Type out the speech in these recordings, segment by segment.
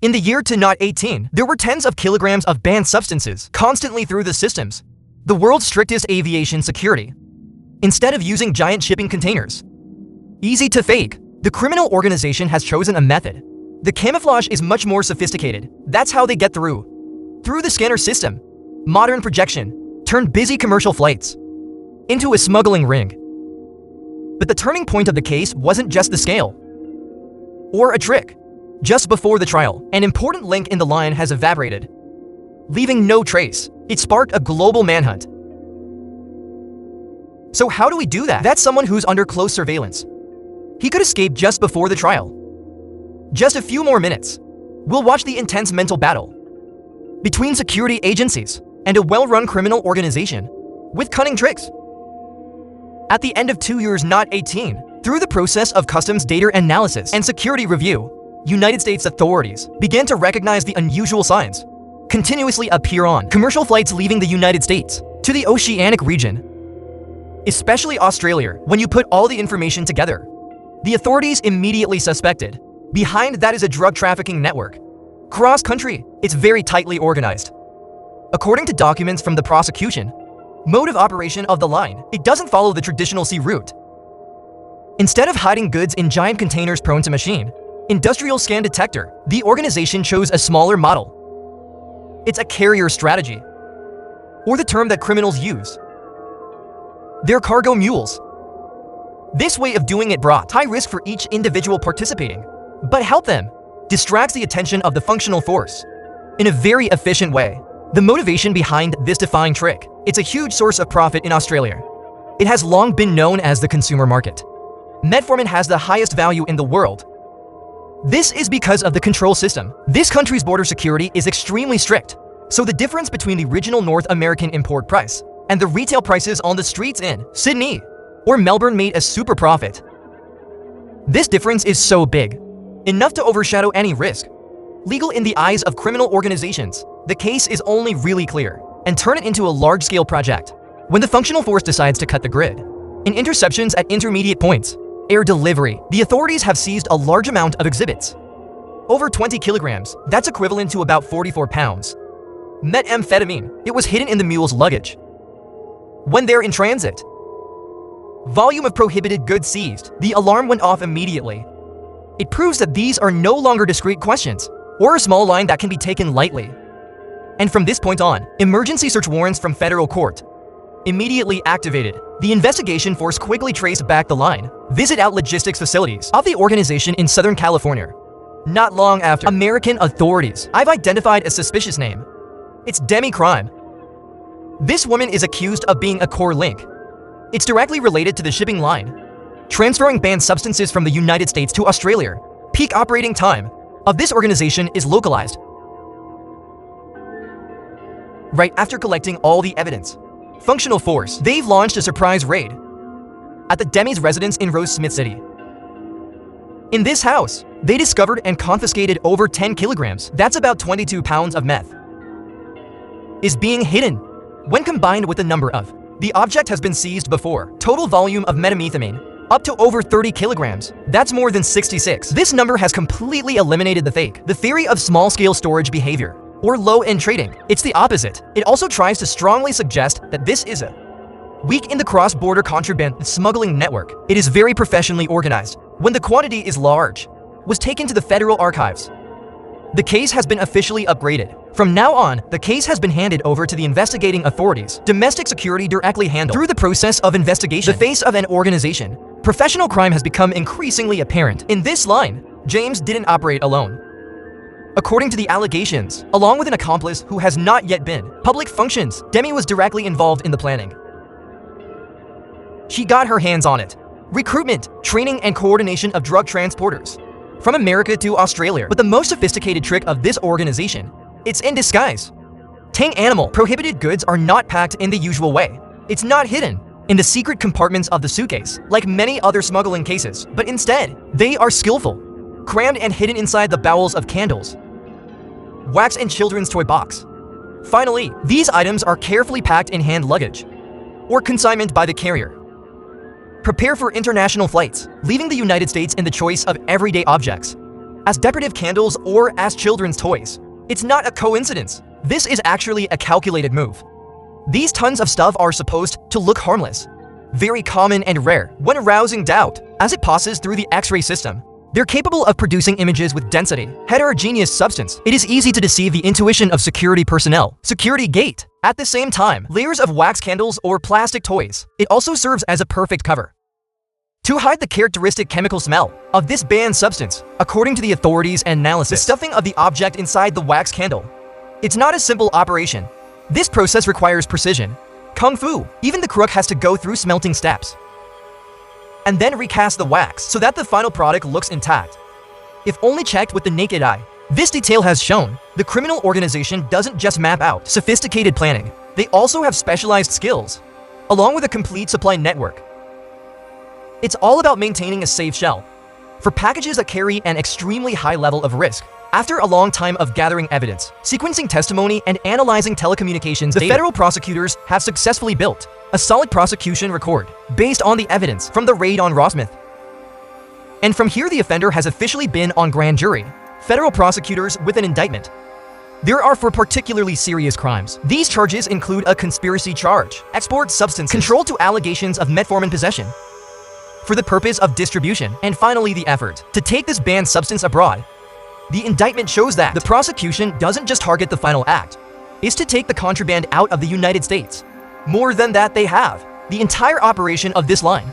In the year to not 18, there were tens of kilograms of banned substances constantly through the systems. The world's strictest aviation security. Instead of using giant shipping containers. Easy to fake. The criminal organization has chosen a method. The camouflage is much more sophisticated. That's how they get through. Through the scanner system. Modern projection turned busy commercial flights into a smuggling ring. But the turning point of the case wasn't just the scale or a trick. Just before the trial, an important link in the line has evaporated, leaving no trace. It sparked a global manhunt. So how do we do that? That's someone who's under close surveillance. He could escape just before the trial. Just a few more minutes. We'll watch the intense mental battle between security agencies and a well-run criminal organization with cunning tricks. At the end of 2 years not 18, through the process of customs data analysis and security review, United States authorities began to recognize the unusual signs continuously appear on commercial flights leaving the United States to the oceanic region, especially Australia. When you put all the information together, the authorities immediately suspected behind that is a drug trafficking network. Cross-country, it's very tightly organized. According to documents from the prosecution, mode of operation of the line, it doesn't follow the traditional sea route. Instead of hiding goods in giant containers prone to machine industrial scan detector, the organization chose a smaller model. It's a carrier strategy, or the term that criminals use. They're cargo mules. This way of doing it brought high risk for each individual participating, but help them distracts the attention of the functional force in a very efficient way. The motivation behind this defying trick, it's a huge source of profit in Australia. It has long been known as the consumer market. Metformin has the highest value in the world. This is because of the control system. This country's border security is extremely strict, so the difference between the original North American import price and the retail prices on the streets in Sydney or Melbourne made a super profit. This difference is so big, enough to overshadow any risk. Legal in the eyes of criminal organizations, the case is only really clear and turn it into a large-scale project when the functional force decides to cut the grid. In interceptions at intermediate points, air delivery, the authorities have seized a large amount of exhibits. Over 20 kilograms, that's equivalent to about 44 pounds. Methamphetamine, it was hidden in the mule's luggage. When they're in transit, volume of prohibited goods seized, the alarm went off immediately. It proves that these are no longer discrete questions, or a small line that can be taken lightly. And from this point on, emergency search warrants from federal court immediately activated. The investigation force quickly traced back the line, visit out logistics facilities of the organization in Southern California. Not long after, American authorities, I've identified a suspicious name. It's Demi Crime. This woman is accused of being a core link. It's directly related to the shipping line, transferring banned substances from the United States to Australia. Peak operating time of this organization is localized right after collecting all the evidence. Functional force, they've launched a surprise raid at the Demi's residence in Rose Smith City. In this house, they discovered and confiscated over 10 kilograms, that's about 22 pounds of meth, is being hidden. When combined with the number of the object has been seized before, total volume of methamphetamine, up to over 30 kilograms, that's more than 66. This number has completely eliminated the fake, the theory of small-scale storage behavior, or low-end trading. It's the opposite. It also tries to strongly suggest that this is a weak in the cross-border contraband smuggling network. It is very professionally organized. When the quantity is large, was taken to the federal archives. The case has been officially upgraded. From now on, the case has been handed over to the investigating authorities. Domestic security directly handled. Through the process of investigation, the face of an organization, professional crime has become increasingly apparent. In this line, James didn't operate alone. According to the allegations, along with an accomplice who has not yet been public functions, Demi was directly involved in the planning. She got her hands on it. Recruitment, training, and coordination of drug transporters from America to Australia. But the most sophisticated trick of this organization, it's in disguise. Tang animal prohibited goods are not packed in the usual way. It's not hidden in the secret compartments of the suitcase, like many other smuggling cases, but instead, they are skillful, crammed and hidden inside the bowels of candles, wax, and children's toy box. Finally, these items are carefully packed in hand luggage or consignment by the carrier. Prepare for international flights, leaving the United States in the choice of everyday objects. as decorative candles or as children's toys. It's not a coincidence. This is actually a calculated move. These tons of stuff are supposed to look harmless, very common and rare when arousing doubt. As it passes through the X-ray system, they're capable of producing images with density, heterogeneous substance. It is easy to deceive the intuition of security personnel. Security gate. At the same time, layers of wax candles or plastic toys. It also serves as a perfect cover to hide the characteristic chemical smell of this banned substance. According to the authorities' analysis, the stuffing of the object inside the wax candle. It's not a simple operation. This process requires precision, kung fu. Even the crook has to go through smelting steps and then recast the wax so that the final product looks intact. If only checked with the naked eye, this detail has shown the criminal organization doesn't just map out sophisticated planning. They also have specialized skills, along with a complete supply network. It's all about maintaining a safe shell for packages that carry an extremely high level of risk. After a long time of gathering evidence, sequencing testimony, and analyzing telecommunications data, the federal prosecutors have successfully built a solid prosecution record based on the evidence from the raid on Rosmith. And from here, the offender has officially been on grand jury. Federal prosecutors with an indictment. There are for particularly serious crimes. These charges include a conspiracy charge, export substances, control to allegations of metformin possession for the purpose of distribution, and finally the effort to take this banned substance abroad. The indictment shows that the prosecution doesn't just target the final act, is to take the contraband out of the United States. More than that, they have the entire operation of this line.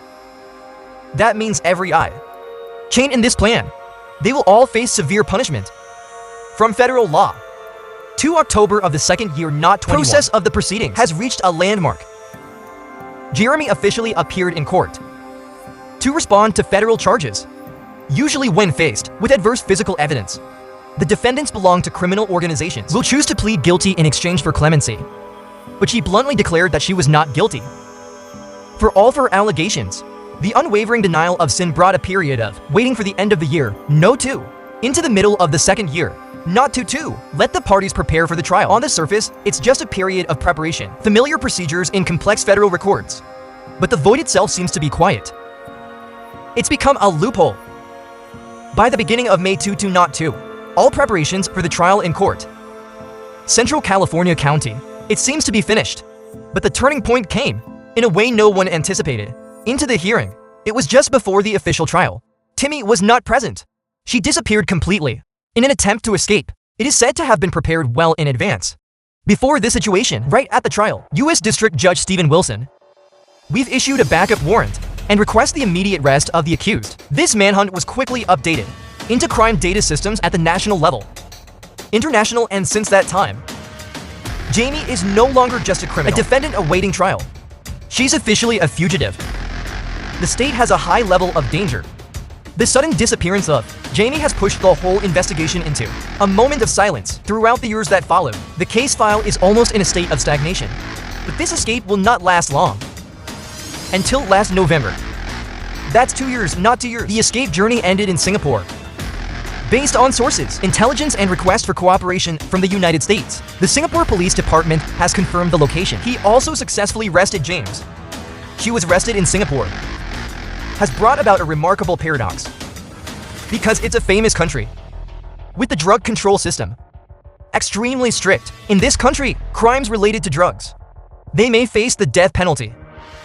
That means every chain in this plan. They will all face severe punishment from federal law. 2 October of the second year, not 21. Process of the proceedings has reached a landmark. Jeremy officially appeared in court to respond to federal charges. Usually when faced with adverse physical evidence, the defendants belong to criminal organizations will choose to plead guilty in exchange for clemency. But she bluntly declared that she was not guilty for all of her allegations. The unwavering denial of sin brought a period of waiting for the end of the year, no 2, into the middle of the second year, not 2. Let the parties prepare for the trial. On the surface, it's just a period of preparation, familiar procedures in complex federal records. But the void itself seems to be quiet. It's become a loophole. By the beginning of May 2, all preparations for the trial in court, Central California County, it seems to be finished. But the turning point came in a way no one anticipated. Into the hearing. It was just before the official trial. Timmy was not present. She disappeared completely in an attempt to escape. It is said to have been prepared well in advance. Before this situation, right at the trial, U.S. District Judge Stephen Wilson, we've issued a backup warrant and request the immediate arrest of the accused. This manhunt was quickly updated into crime data systems at the national level, international, and since that time, Jamie is no longer just a criminal, a defendant awaiting trial. She's officially a fugitive. The state has a high level of danger. The sudden disappearance of Jamie has pushed the whole investigation into a moment of silence. Throughout the years that followed, the case file is almost in a state of stagnation. But this escape will not last long. Until last November. That's 2 years, not 2 years. The escape journey ended in Singapore. Based on sources, intelligence, and requests for cooperation from the United States, the Singapore Police Department has confirmed the location. He also successfully arrested James. She was arrested in Singapore. Has brought about a remarkable paradox. Because it's a famous country with the drug control system extremely strict. In this country, crimes related to drugs, they may face the death penalty.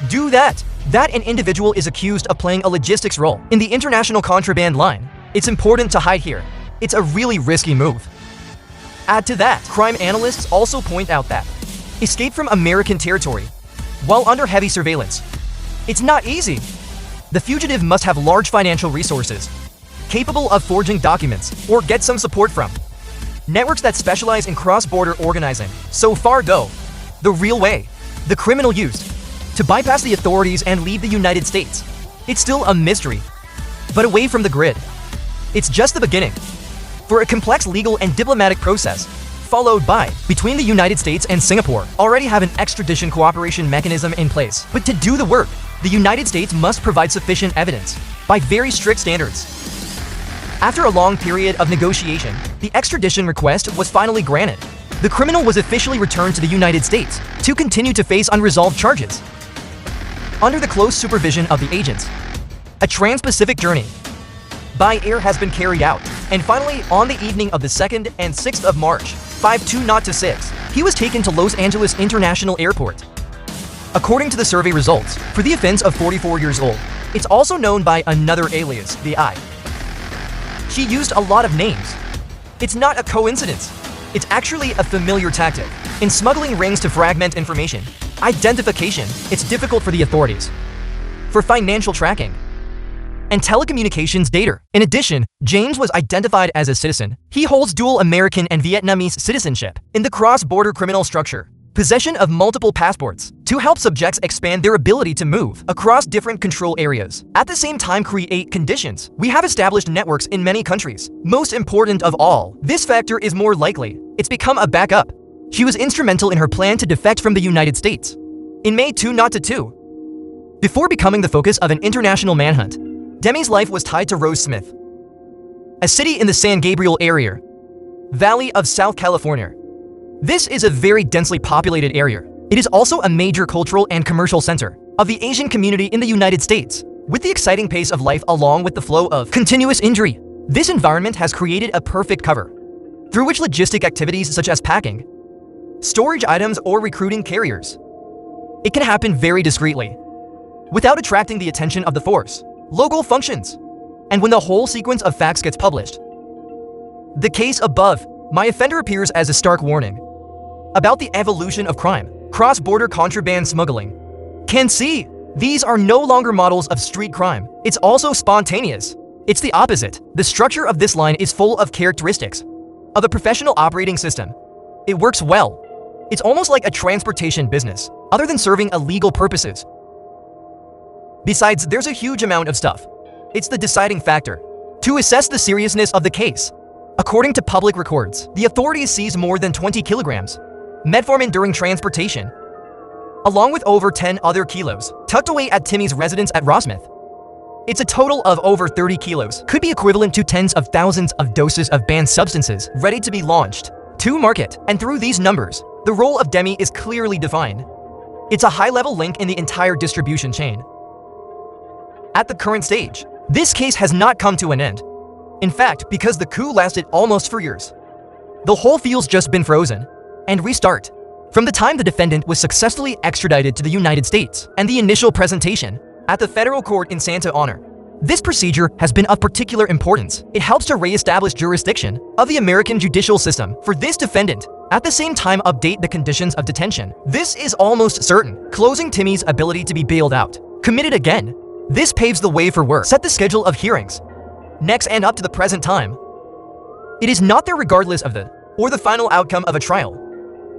Do that an individual is accused of playing a logistics role in the international contraband line. It's important to hide here. It's a really risky move. Add to that, crime analysts also point out that escape from American territory while under heavy surveillance, it's not easy. The fugitive must have large financial resources, capable of forging documents, or get some support from networks that specialize in cross-border organizing. So far, though, the real way the criminal used to bypass the authorities and leave the United States, it's still a mystery. But away from the grid, it's just the beginning for a complex legal and diplomatic process, followed by between the United States and Singapore already have an extradition cooperation mechanism in place. But to do the work, the United States must provide sufficient evidence by very strict standards. After a long period of negotiation, the extradition request was finally granted. The criminal was officially returned to the United States to continue to face unresolved charges. Under the close supervision of the agents, a trans-Pacific journey by air has been carried out, And finally, on the evening of the 2nd and 6th of March, 5:02 he was taken to Los Angeles International Airport. According to the survey results, for the offense of 44 years old, it's also known by another alias, the I. She used a lot of names. It's not a coincidence. It's actually a familiar tactic. In smuggling rings to fragment information, identification, it's difficult for the authorities. For financial tracking, and telecommunications data. In addition, James was identified as a citizen. He holds dual American and Vietnamese citizenship in the cross-border criminal structure. Possession of multiple passports to help subjects expand their ability to move across different control areas. At the same time, create conditions. We have established networks in many countries. Most important of all, this factor is more likely. It's become a backup. She was instrumental in her plan to defect from the United States. In May 2002, before becoming the focus of an international manhunt, Demi's life was tied to Rose Smith, a city in the San Gabriel area, Valley of South California. This is a very densely populated area. It is also a major cultural and commercial center of the Asian community in the United States. With the exciting pace of life along with the flow of continuous injury, this environment has created a perfect cover through which logistic activities such as packing, storage items, or recruiting carriers. It can happen very discreetly, without attracting the attention of the force, local functions, and when the whole sequence of facts gets published. The case above, my offender appears as a stark warning about the evolution of crime, cross-border contraband smuggling. Can see, these are no longer models of street crime. It's also spontaneous. It's the opposite. The structure of this line is full of characteristics of a professional operating system. It works well. It's almost like a transportation business, other than serving illegal purposes. Besides, there's a huge amount of stuff. It's the deciding factor to assess the seriousness of the case. According to public records, the authorities seized more than 20 kilograms metformin during transportation, along with over 10 other kilos tucked away at Timmy's residence at Rossmith. It's a total of over 30 kilos, could be equivalent to tens of thousands of doses of banned substances ready to be launched to market. And through these numbers, the role of Demi is clearly defined. It's a high-level link in the entire distribution chain. At the current stage, this case has not come to an end. In fact, because the coup lasted almost 4 years, the whole field's just been frozen and restart. From the time the defendant was successfully extradited to the United States and the initial presentation at the federal court in Santa Ana. This procedure has been of particular importance. It helps to re-establish jurisdiction of the American judicial system for this defendant. At the same time, update the conditions of detention. This is almost certain, closing Timmy's ability to be bailed out. Committed again. This paves the way for work. Set the schedule of hearings. Next and up to the present time, it is not there regardless of the final outcome of a trial.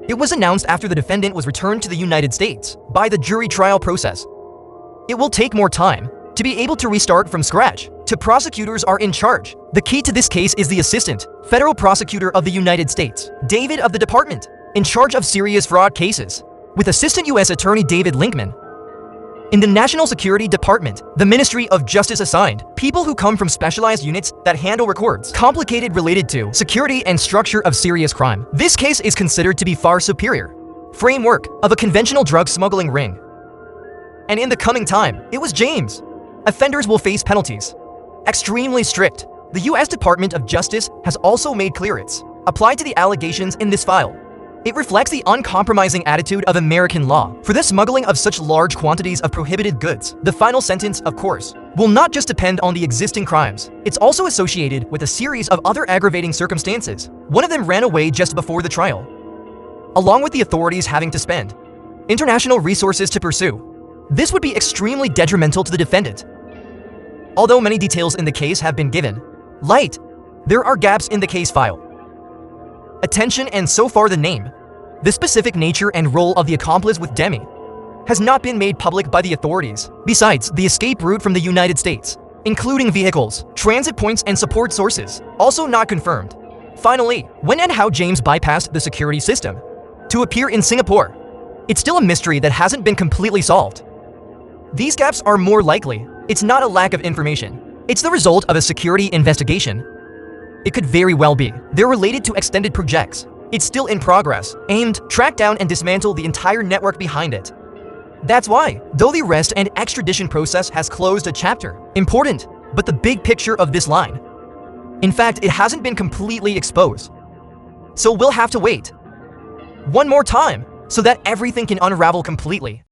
It was announced after the defendant was returned to the United States by the jury trial process. It will take more time to be able to restart from scratch. To prosecutors are in charge. The key to this case is the Assistant Federal Prosecutor of the United States, David of the Department, in charge of serious fraud cases, with Assistant U.S. Attorney David Linkman. In the National Security Department, the Ministry of Justice assigned people who come from specialized units that handle records complicated related to security and structure of serious crime. This case is considered to be far superior framework of a conventional drug smuggling ring. And in the coming time, it was James. Offenders will face penalties extremely strict. The U.S. Department of Justice has also made clear it's applied to the allegations in this file. It reflects the uncompromising attitude of American law for the smuggling of such large quantities of prohibited goods. The final sentence, of course, will not just depend on the existing crimes. It's also associated with a series of other aggravating circumstances. One of them ran away just before the trial, along with the authorities having to spend international resources to pursue. This would be extremely detrimental to the defendant. Although many details in the case have been given light, there are gaps in the case file. Attention, and so far the name, the specific nature and role of the accomplice with Demi has not been made public by the authorities. Besides, the escape route from the United States, including vehicles, transit points, and support sources, also not confirmed. Finally, when and how James bypassed the security system to appear in Singapore, it's still a mystery that hasn't been completely solved. These gaps are more likely. It's not a lack of information. It's the result of a security investigation. It could very well be they're related to extended projects. It's still in progress, aimed, track down, and dismantle the entire network behind it. That's why, though the arrest and extradition process has closed a chapter, important, but the big picture of this line In fact, it hasn't been completely exposed. So we'll have to wait one more time so that everything can unravel completely.